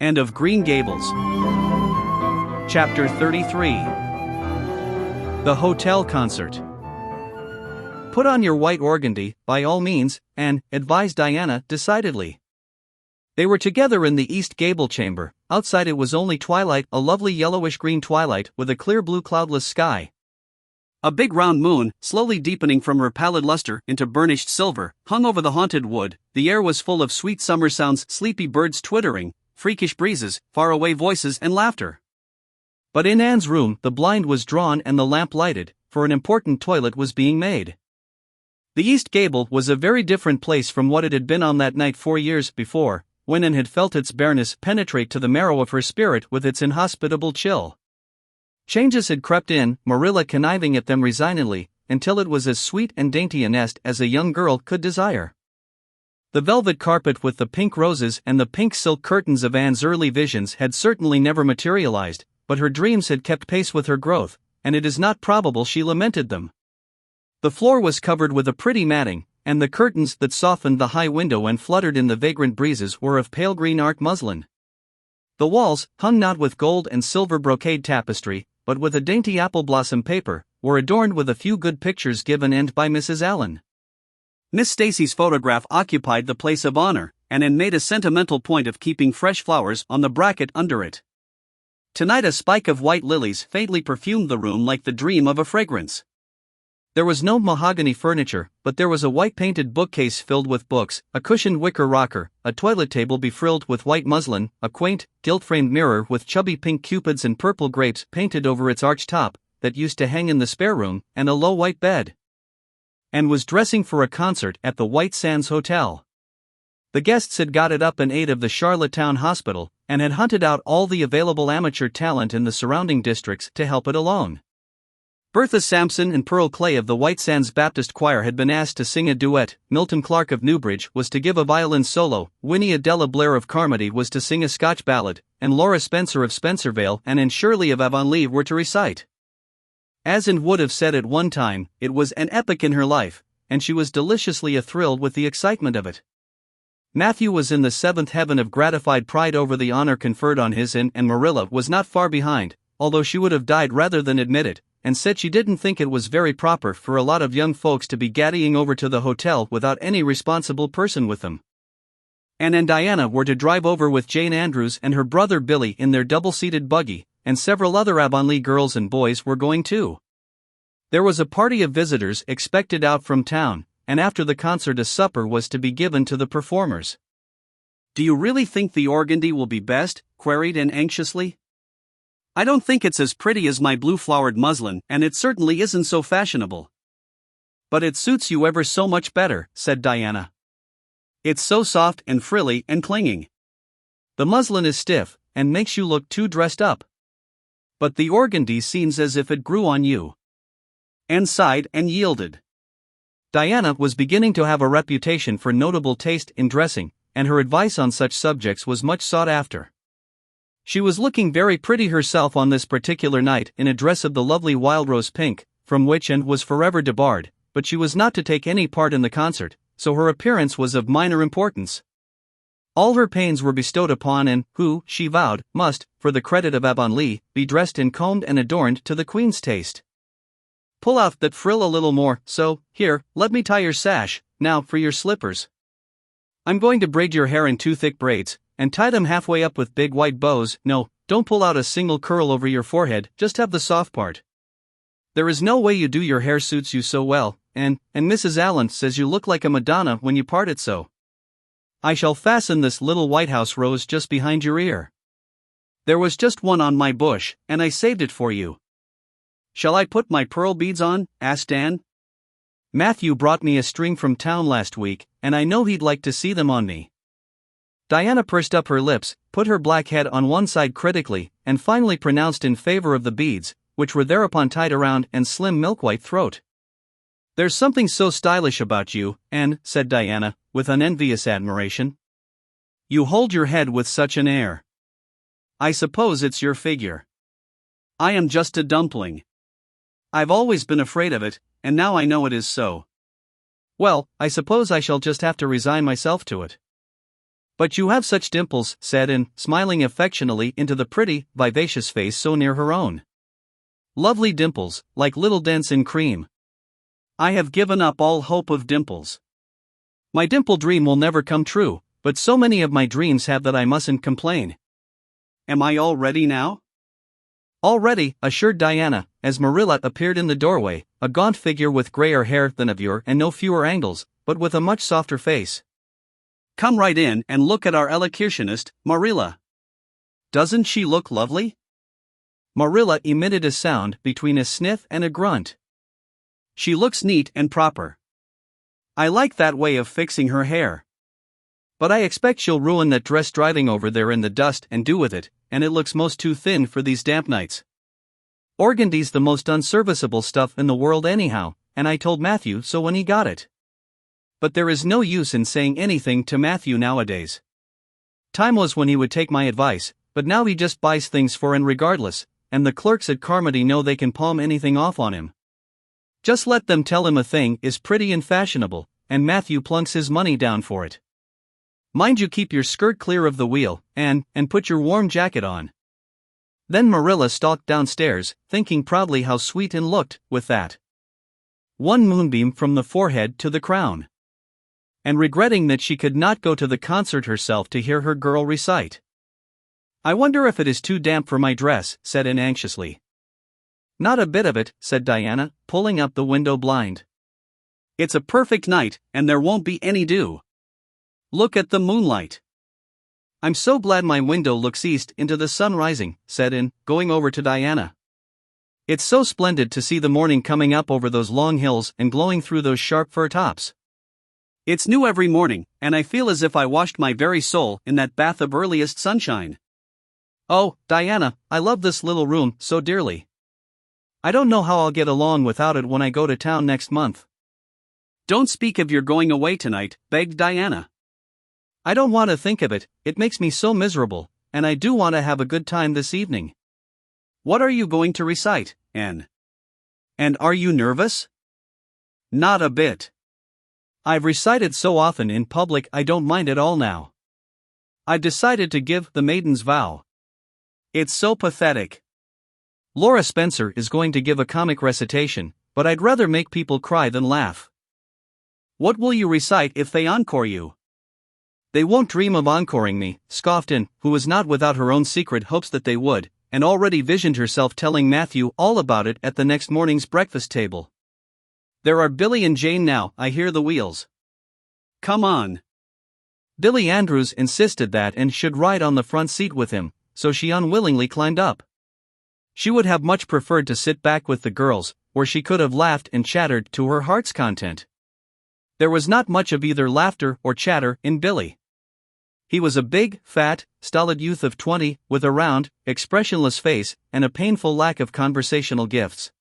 and of Green Gables. Chapter 33. The Hotel Concert. "Put on your white organdy, by all means," Anne advised Diana decidedly. They were together in the east gable chamber. Outside it was only twilight, a lovely yellowish-green twilight with a clear blue cloudless sky. A big round moon, slowly deepening from her pallid luster into burnished silver, hung over the haunted wood. The air was full of sweet summer sounds, sleepy birds twittering, freakish breezes, faraway voices and laughter. But in Anne's room the blind was drawn and the lamp lighted, for an important toilet was being made. The east gable was a very different place from what it had been on that night 4 years before, when Anne had felt its bareness penetrate to the marrow of her spirit with its inhospitable chill. Changes had crept in, Marilla conniving at them resignedly, until it was as sweet and dainty a nest as a young girl could desire. The velvet carpet with the pink roses and the pink silk curtains of Anne's early visions had certainly never materialized, but her dreams had kept pace with her growth, and it is not probable she lamented them. The floor was covered with a pretty matting, and the curtains that softened the high window and fluttered in the vagrant breezes were of pale green art muslin. The walls, hung not with gold and silver brocade tapestry, but with a dainty apple blossom paper, were adorned with a few good pictures given Anne by Mrs. Allen. Miss Stacy's photograph occupied the place of honor, and Anne made a sentimental point of keeping fresh flowers on the bracket under it. Tonight a spike of white lilies faintly perfumed the room like the dream of a fragrance. There was no mahogany furniture, but there was a white-painted bookcase filled with books, a cushioned wicker rocker, a toilet table befrilled with white muslin, a quaint, gilt-framed mirror with chubby pink cupids and purple grapes painted over its arched top, that used to hang in the spare room, and a low white bed. Anne was dressing for a concert at the White Sands Hotel. The guests had got it up in aid of the Charlottetown Hospital, and had hunted out all the available amateur talent in the surrounding districts to help it along. Bertha Sampson and Pearl Clay of the White Sands Baptist Choir had been asked to sing a duet, Milton Clark of Newbridge was to give a violin solo, Winnie Adela Blair of Carmody was to sing a Scotch ballad, and Laura Spencer of Spencervale and Anne Shirley of Avonlea were to recite. As Anne would have said at one time, it was an epoch in her life, and she was deliciously athrilled with the excitement of it. Matthew was in the seventh heaven of gratified pride over the honor conferred on his and Marilla was not far behind, although she would have died rather than admit it, and said she didn't think it was very proper for a lot of young folks to be gaddying over to the hotel without any responsible person with them. Anne and Diana were to drive over with Jane Andrews and her brother Billy in their double-seated buggy, and several other Avonlea girls and boys were going too. There was a party of visitors expected out from town, and after the concert a supper was to be given to the performers. "Do you really think the organdy will be best?" queried Anne anxiously. "I don't think it's as pretty as my blue-flowered muslin, and it certainly isn't so fashionable." "But it suits you ever so much better," said Diana. "It's so soft and frilly and clinging. The muslin is stiff, and makes you look too dressed up. But the organdy seems as if it grew on you." Anne sighed and yielded. Diana was beginning to have a reputation for notable taste in dressing, and her advice on such subjects was much sought after. She was looking very pretty herself on this particular night in a dress of the lovely wild rose pink, from which Anne was forever debarred, but she was not to take any part in the concert, so her appearance was of minor importance. All her pains were bestowed upon Anne, who, she vowed, must, for the credit of Avonlea, be dressed and combed and adorned to the Queen's taste. "Pull out that frill a little more, so, here, let me tie your sash, now for your slippers. I'm going to braid your hair in 2 thick braids, and tie them halfway up with big white bows. No, don't pull out a single curl over your forehead, just have the soft part. There is no way you do your hair suits you so well, and Mrs. Allen says you look like a Madonna when you part it so. I shall fasten this little White House rose just behind your ear. There was just one on my bush, and I saved it for you." "Shall I put my pearl beads on?" asked Anne. "Matthew brought me a string from town last week, and I know he'd like to see them on me." Diana pursed up her lips, put her black head on one side critically, and finally pronounced in favor of the beads, which were thereupon tied around Anne's slim milk-white throat. "There's something so stylish about you, Anne," said Diana, with unenvious admiration. "You hold your head with such an air. I suppose it's your figure. I am just a dumpling. I've always been afraid of it, and now I know it is so. Well, I suppose I shall just have to resign myself to it." "But you have such dimples," said Anne, smiling affectionately into the pretty, vivacious face so near her own. "Lovely dimples, like little dents in cream. I have given up all hope of dimples. My dimple dream will never come true, but so many of my dreams have that I mustn't complain. Am I all ready now?" "All ready," assured Diana, as Marilla appeared in the doorway, a gaunt figure with grayer hair than of yore and no fewer angles, but with a much softer face. "Come right in and look at our elocutionist, Marilla. Doesn't she look lovely?" Marilla emitted a sound between a sniff and a grunt. "She looks neat and proper. I like that way of fixing her hair. But I expect she'll ruin that dress driving over there in the dust and do with it, and it looks most too thin for these damp nights. Organdy's the most unserviceable stuff in the world anyhow, and I told Matthew so when he got it. But there is no use in saying anything to Matthew nowadays. Time was when he would take my advice, but now he just buys things for Anne regardless, and the clerks at Carmody know they can palm anything off on him. Just let them tell him a thing is pretty and fashionable, and Matthew plunks his money down for it. Mind you keep your skirt clear of the wheel, Anne, and put your warm jacket on." Then Marilla stalked downstairs, thinking proudly how sweet Anne looked, with that one moonbeam from the forehead to the crown, and regretting that she could not go to the concert herself to hear her girl recite. "I wonder if it is too damp for my dress," said Anne anxiously. "Not a bit of it," said Diana, pulling up the window blind. "It's a perfect night, and there won't be any dew. Look at the moonlight. I'm so glad my window looks east into the sun rising," said Anne, going over to Diana. "It's so splendid to see the morning coming up over those long hills and glowing through those sharp fir tops. It's new every morning, and I feel as if I washed my very soul in that bath of earliest sunshine. Oh, Diana, I love this little room so dearly. I don't know how I'll get along without it when I go to town next month." "Don't speak of your going away tonight," begged Diana. "I don't want to think of it, it makes me so miserable, and I do want to have a good time this evening." "What are you going to recite, Anne? And are you nervous?" "Not a bit. I've recited so often in public I don't mind at all now. I've decided to give the Maiden's Vow. It's so pathetic. Laura Spencer is going to give a comic recitation, but I'd rather make people cry than laugh." "What will you recite if they encore you?" "They won't dream of encoring me," scoffed Anne, who was not without her own secret hopes that they would, and already visioned herself telling Matthew all about it at the next morning's breakfast table. "There are Billy and Jane now, I hear the wheels. Come on." Billy Andrews insisted that Anne should ride on the front seat with him, so she unwillingly climbed up. She would have much preferred to sit back with the girls, where she could have laughed and chattered to her heart's content. There was not much of either laughter or chatter in Billy. He was a big, fat, stolid youth of 20, with a round, expressionless face and a painful lack of conversational gifts.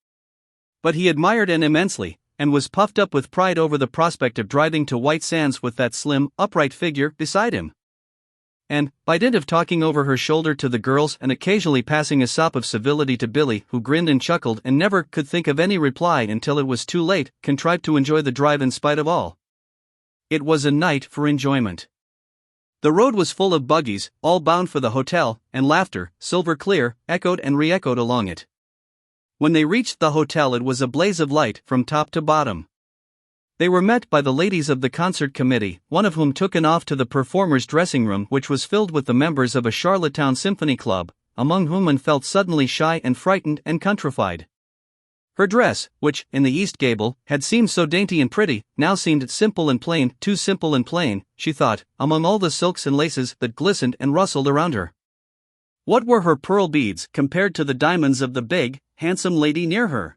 But he admired Anne immensely, and was puffed up with pride over the prospect of driving to White Sands with that slim, upright figure beside him. And, by dint of talking over her shoulder to the girls and occasionally passing a sop of civility to Billy, who grinned and chuckled and never could think of any reply until it was too late, contrived to enjoy the drive in spite of all. It was a night for enjoyment. The road was full of buggies, all bound for the hotel, and laughter, silver clear, echoed and re-echoed along it. When they reached the hotel it was a blaze of light from top to bottom. They were met by the ladies of the concert committee, one of whom took Anne off to the performers' dressing room, which was filled with the members of a Charlottetown symphony club, among whom Anne felt suddenly shy and frightened and countrified. Her dress, which, in the East Gable, had seemed so dainty and pretty, now seemed simple and plain, too simple and plain, she thought, among all the silks and laces that glistened and rustled around her. What were her pearl beads compared to the diamonds of the big, handsome lady near her?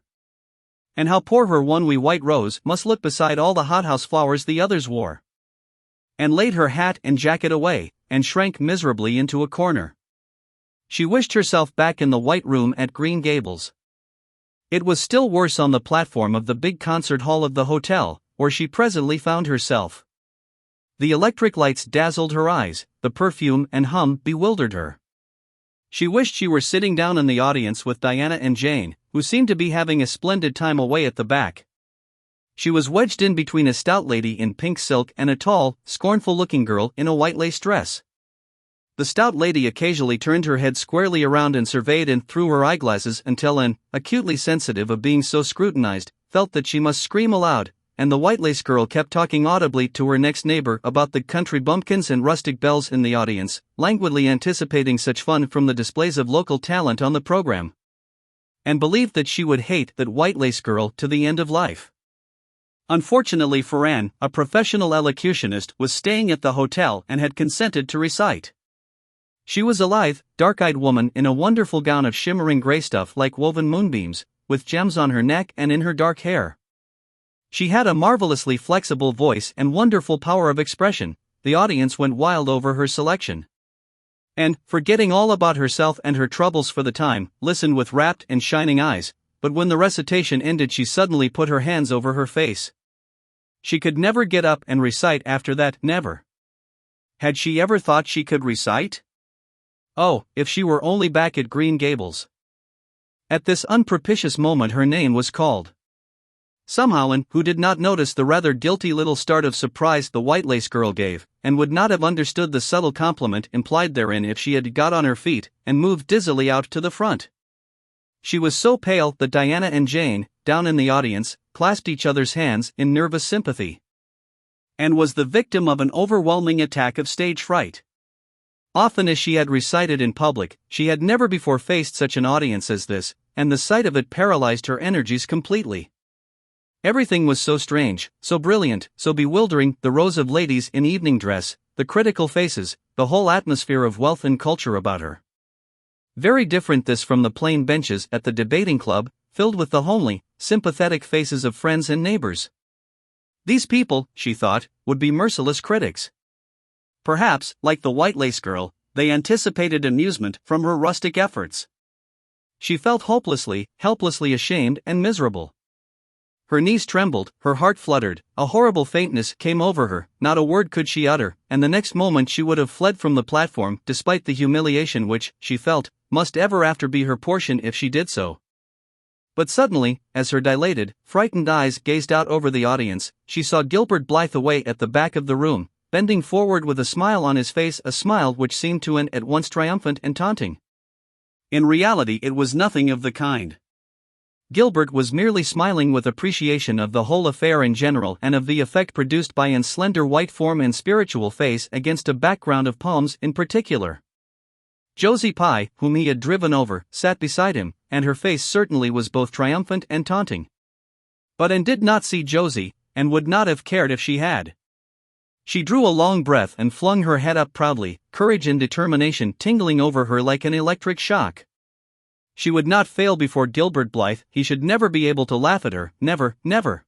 And how poor her one wee white rose must look beside all the hothouse flowers the others wore. Anne laid her hat and jacket away, and shrank miserably into a corner. She wished herself back in the White Room at Green Gables. It was still worse on the platform of the big concert hall of the hotel, where she presently found herself. The electric lights dazzled her eyes, the perfume and hum bewildered her. She wished she were sitting down in the audience with Diana and Jane, who seemed to be having a splendid time away at the back. She was wedged in between a stout lady in pink silk and a tall, scornful-looking girl in a white lace dress. The stout lady occasionally turned her head squarely around and surveyed and through her eyeglasses until Anne, acutely sensitive of being so scrutinized, felt that she must scream aloud, and the white lace girl kept talking audibly to her next neighbor about the country bumpkins and rustic belles in the audience, languidly anticipating such fun from the displays of local talent on the program. And believed that she would hate that white lace girl to the end of life. Unfortunately for Anne, a professional elocutionist was staying at the hotel and had consented to recite. She was a lithe, dark-eyed woman in a wonderful gown of shimmering gray stuff like woven moonbeams, with gems on her neck and in her dark hair. She had a marvelously flexible voice and wonderful power of expression. The audience went wild over her selection. And, forgetting all about herself and her troubles for the time, listened with rapt and shining eyes, but when the recitation ended she suddenly put her hands over her face. She could never get up and recite after that, never. Had she ever thought she could recite? Oh, if she were only back at Green Gables. At this unpropitious moment her name was called. Somehow Anne, who did not notice the rather guilty little start of surprise the white lace girl gave, and would not have understood the subtle compliment implied therein if she had got on her feet and moved dizzily out to the front. She was so pale that Diana and Jane, down in the audience, clasped each other's hands in nervous sympathy. Anne was the victim of an overwhelming attack of stage fright. Often as she had recited in public, she had never before faced such an audience as this, and the sight of it paralyzed her energies completely. Everything was so strange, so brilliant, so bewildering, the rows of ladies in evening dress, the critical faces, the whole atmosphere of wealth and culture about her. Very different this from the plain benches at the debating club, filled with the homely, sympathetic faces of friends and neighbors. These people, she thought, would be merciless critics. Perhaps, like the white lace girl, they anticipated amusement from her rustic efforts. She felt hopelessly, helplessly ashamed and miserable. Her knees trembled, her heart fluttered, a horrible faintness came over her, not a word could she utter, and the next moment she would have fled from the platform despite the humiliation which, she felt, must ever after be her portion if she did so. But suddenly, as her dilated, frightened eyes gazed out over the audience, she saw Gilbert Blythe away at the back of the room, bending forward with a smile on his face, a smile which seemed to Anne at once triumphant and taunting. In reality it was nothing of the kind. Gilbert was merely smiling with appreciation of the whole affair in general and of the effect produced by Anne's slender white form and spiritual face against a background of palms in particular. Josie Pye, whom he had driven over, sat beside him, and her face certainly was both triumphant and taunting. But Anne did not see Josie, and would not have cared if she had. She drew a long breath and flung her head up proudly, courage and determination tingling over her like an electric shock. She would not fail before Gilbert Blythe, he should never be able to laugh at her, never, never.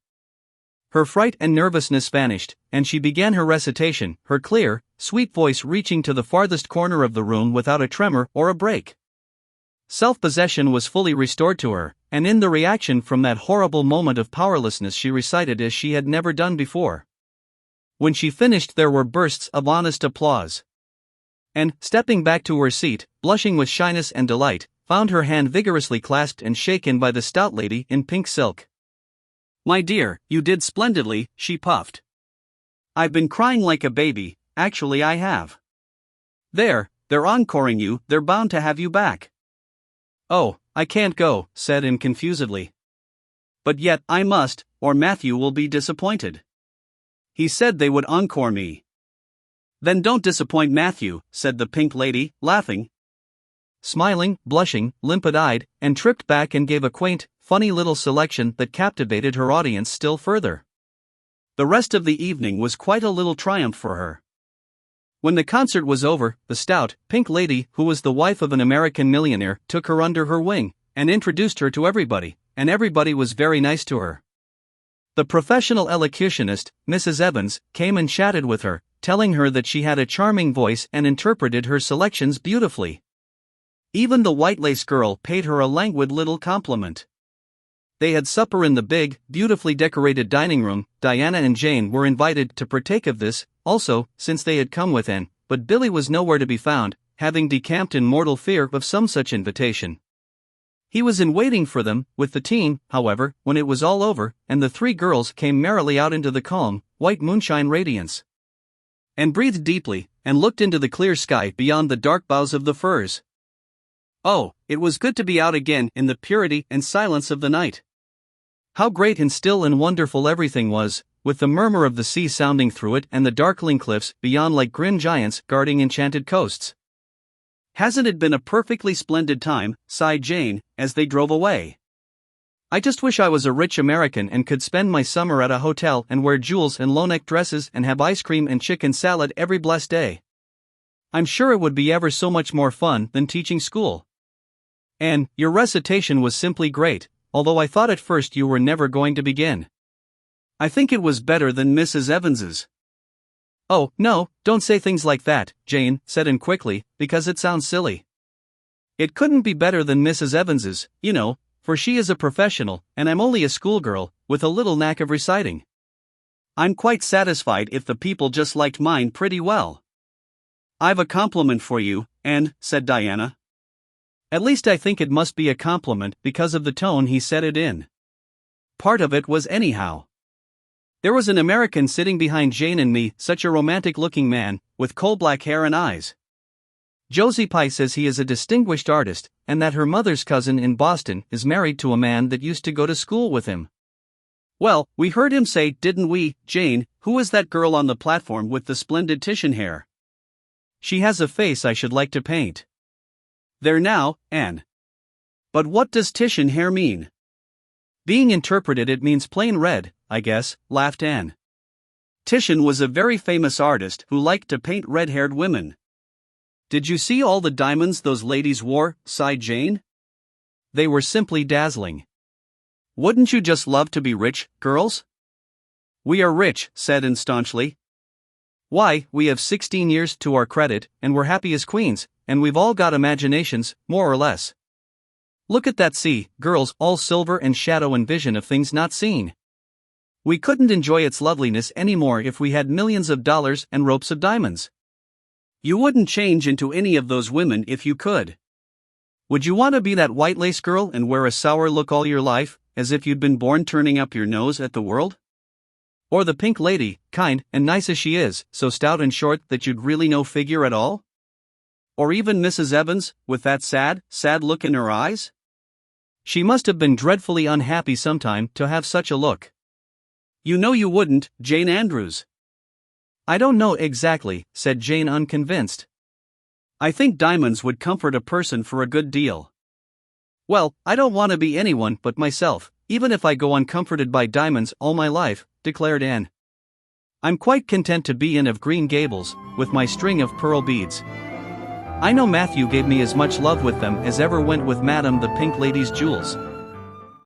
Her fright and nervousness vanished, and she began her recitation, her clear, sweet voice reaching to the farthest corner of the room without a tremor or a break. Self-possession was fully restored to her, and in the reaction from that horrible moment of powerlessness she recited as she had never done before. When she finished there were bursts of honest applause. And, stepping back to her seat, blushing with shyness and delight, found her hand vigorously clasped and shaken by the stout lady in pink silk. "My dear, you did splendidly," she puffed. "I've been crying like a baby, actually I have. They're encoring you, they're bound to have you back." "Oh, I can't go," said Anne confusedly. "But yet, I must, or Matthew will be disappointed. He said they would encore me." "Then don't disappoint Matthew," said the pink lady, laughing. Smiling, blushing, limpid-eyed, and tripped back and gave a quaint, funny little selection that captivated her audience still further. The rest of the evening was quite a little triumph for her. When the concert was over, the stout, pink lady, who was the wife of an American millionaire, took her under her wing, and introduced her to everybody, and everybody was very nice to her. The professional elocutionist, Mrs. Evans, came and chatted with her, telling her that she had a charming voice and interpreted her selections beautifully. Even the white lace girl paid her a languid little compliment. They had supper in the big, beautifully decorated dining room. Diana and Jane were invited to partake of this, also, since they had come with Anne, but Billy was nowhere to be found, having decamped in mortal fear of some such invitation. He was in waiting for them, with the team, however, when it was all over, and the three girls came merrily out into the calm, white moonshine radiance. And breathed deeply, and looked into the clear sky beyond the dark boughs of the firs. Oh, it was good to be out again in the purity and silence of the night. How great and still and wonderful everything was, with the murmur of the sea sounding through it and the darkling cliffs beyond like grim giants guarding enchanted coasts. Hasn't it been a perfectly splendid time, sighed Jane, as they drove away. I just wish I was a rich American and could spend my summer at a hotel and wear jewels and low-neck dresses and have ice cream and chicken salad every blessed day. I'm sure it would be ever so much more fun than teaching school. Anne, your recitation was simply great, although I thought at first you were never going to begin. I think it was better than Mrs. Evans's. Oh, no, don't say things like that, Jane said in quickly, because it sounds silly. It couldn't be better than Mrs. Evans's, you know, for she is a professional, and I'm only a schoolgirl, with a little knack of reciting. I'm quite satisfied if the people just liked mine pretty well. I've a compliment for you, Anne, said Diana. At least I think it must be a compliment because of the tone he said it in. Part of it was anyhow. There was an American sitting behind Jane and me, such a romantic-looking man, with coal-black hair and eyes. Josie Pye says he is a distinguished artist, and that her mother's cousin in Boston is married to a man that used to go to school with him. Well, we heard him say, didn't we, Jane, who is that girl on the platform with the splendid Titian hair? She has a face I should like to paint. There now, Anne. But what does Titian hair mean? Being interpreted it means plain red, I guess, laughed Anne. Titian was a very famous artist who liked to paint red-haired women. Did you see all the diamonds those ladies wore, sighed Jane? They were simply dazzling. Wouldn't you just love to be rich, girls? We are rich, said Anne staunchly. Why, we have 16 years to our credit, and we're happy as queens, and we've all got imaginations, more or less. Look at that sea, girls, all silver and shadow and vision of things not seen. We couldn't enjoy its loveliness any more if we had millions of dollars and ropes of diamonds. You wouldn't change into any of those women if you could. Would you want to be that white lace girl and wear a sour look all your life, as if you'd been born turning up your nose at the world? Or the pink lady, kind and nice as she is, so stout and short that you'd really no figure at all? Or even Mrs. Evans, with that sad, sad look in her eyes? She must have been dreadfully unhappy sometime to have such a look. You know you wouldn't, Jane Andrews. I don't know exactly, said Jane unconvinced. I think diamonds would comfort a person for a good deal. Well, I don't want to be anyone but myself, even if I go uncomforted by diamonds all my life, declared Anne. I'm quite content to be in of Green Gables, with my string of pearl beads. I know Matthew gave me as much love with them as ever went with Madame the Pink Lady's jewels.